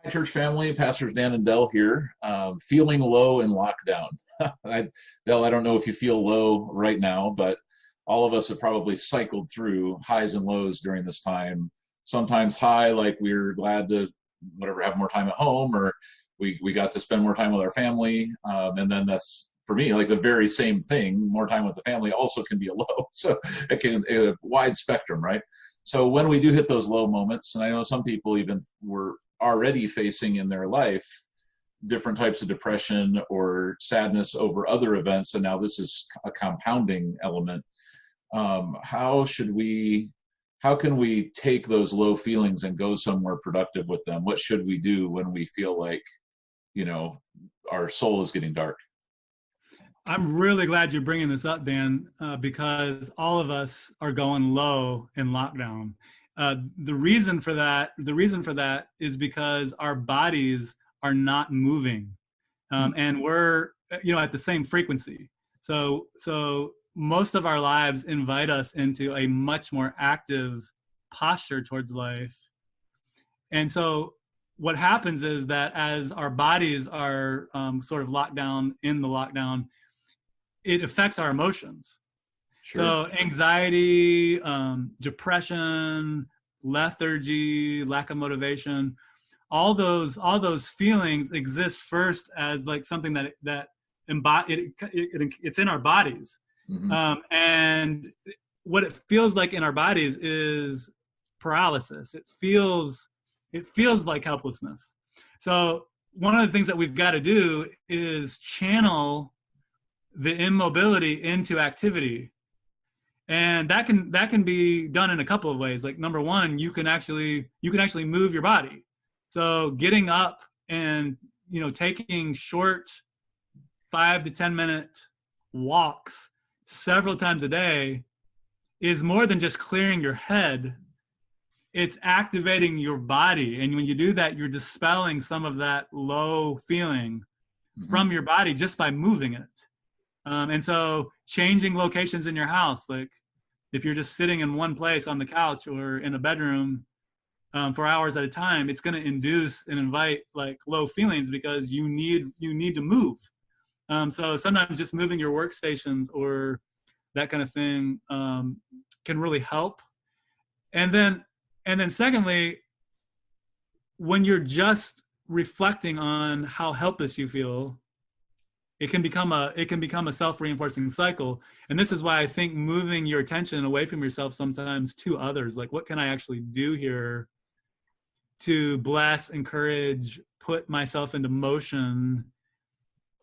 Hi, church family. Pastors Dan and Dell here. Feeling low in lockdown. Dell, I don't know if you feel low right now, but all of us have probably cycled through highs and lows during this time. Sometimes high, like we're glad to whatever have more time at home, or we got to spend more time with our family. And then that's for me like the very same thing. More time with the family also can be a low. So it can a wide spectrum, right? So when we do hit those low moments, and I know some people even were already facing in their life different types of depression or sadness over other events, and now this is a compounding element. How should we, how can we take those low feelings and go somewhere productive with them? What should we do when we feel like, you know, our soul is getting dark? I'm really glad you're bringing this up, Dan, because all of us are going low in lockdown. The reason for that is because our bodies are not moving, and we're at the same frequency. So most of our lives invite us into a much more active posture towards life, and so what happens is that as our bodies are sort of locked down in the lockdown, it affects our emotions. Sure. So anxiety, depression, lethargy, lack of motivation, all those feelings exist first as like something it's in our bodies. Hmm. And what it feels like in our bodies is paralysis. It feels like helplessness. So one of the things that we've got to do is channel the immobility into activity, and that can be done in a couple of ways. Like number one, you can actually move your body. So getting up and taking short 5 to 10 minute walks several times a day is more than just clearing your head. It's activating your body, and when you do that, you're dispelling some of that low feeling Hmm. from your body just by moving it. And so changing locations in your house, like if you're just sitting in one place on the couch or in a bedroom for hours at a time, it's going to induce and invite like low feelings because you need to move. So sometimes just moving your workstations or that kind of thing can really help. And then secondly, when you're just reflecting on how helpless you feel, it can become a self-reinforcing cycle. And this is why I think moving your attention away from yourself sometimes to others, like what can I actually do here to bless, encourage, put myself into motion,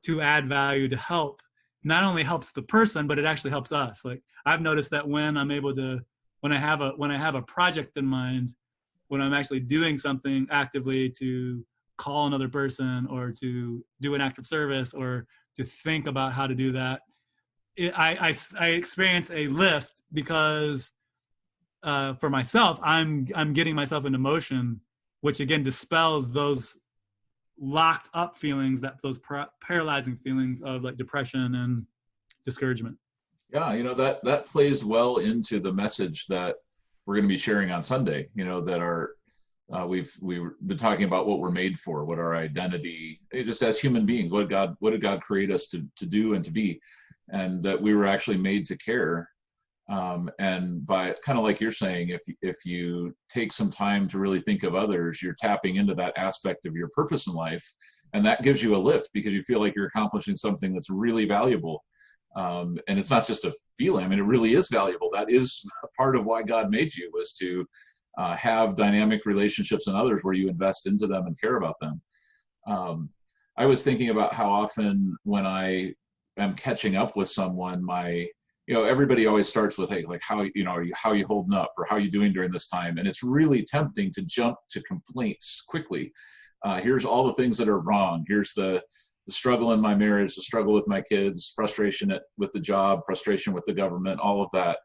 to add value, to help, not only helps the person, but it actually helps us. Like I've noticed that when I'm able to, when I have a project in mind, when I'm actually doing something actively to call another person or to do an act of service or to think about how to do that, I experience a lift because for myself, I'm getting myself into motion, which again dispels those locked up feelings, those paralyzing feelings of like depression and discouragement. Yeah, that plays well into the message that we're going to be sharing on Sunday. That our we've been talking about what we're made for, what our identity, just as human beings, what did God create us to do and to be, and that we were actually made to care. And by kind of like you're saying, if you take some time to really think of others, you're tapping into that aspect of your purpose in life, and that gives you a lift because you feel like you're accomplishing something that's really valuable. And it's not just a feeling. I mean, it really is valuable. That is part of why God made you, was to have dynamic relationships and others where you invest into them and care about them. Um, I was thinking about how often when I am catching up with someone, everybody always starts with, hey, like how are you holding up, or how are you doing during this time? And it's really tempting to jump to complaints quickly. Here's all the things that are wrong. Here's the struggle in my marriage, the struggle with my kids, frustration with the job, frustration with the government, all of that.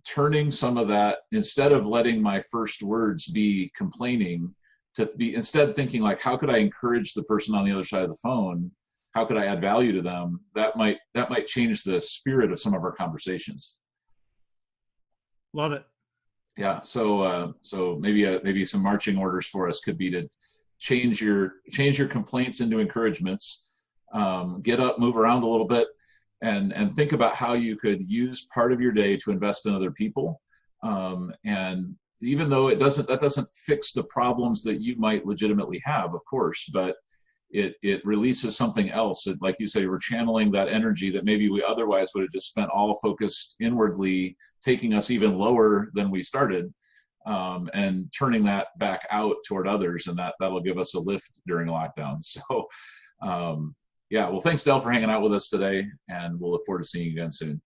Turning some of that, instead of letting my first words be complaining, to be instead thinking like, how could I encourage the person on the other side of the phone? How could I add value to them? That might change the spirit of some of our conversations. Love it. Yeah. So maybe some marching orders for us could be to change your complaints into encouragements. Get up, move around a little bit, and think about how you could use part of your day to invest in other people. And even though that doesn't fix the problems that you might legitimately have, of course, but it releases something else. Like you say, we're channeling that energy that maybe we otherwise would have just spent all focused inwardly, taking us even lower than we started, and turning that back out toward others, and that'll give us a lift during lockdown. So, yeah. Well, thanks, Del, for hanging out with us today, and we'll look forward to seeing you again soon.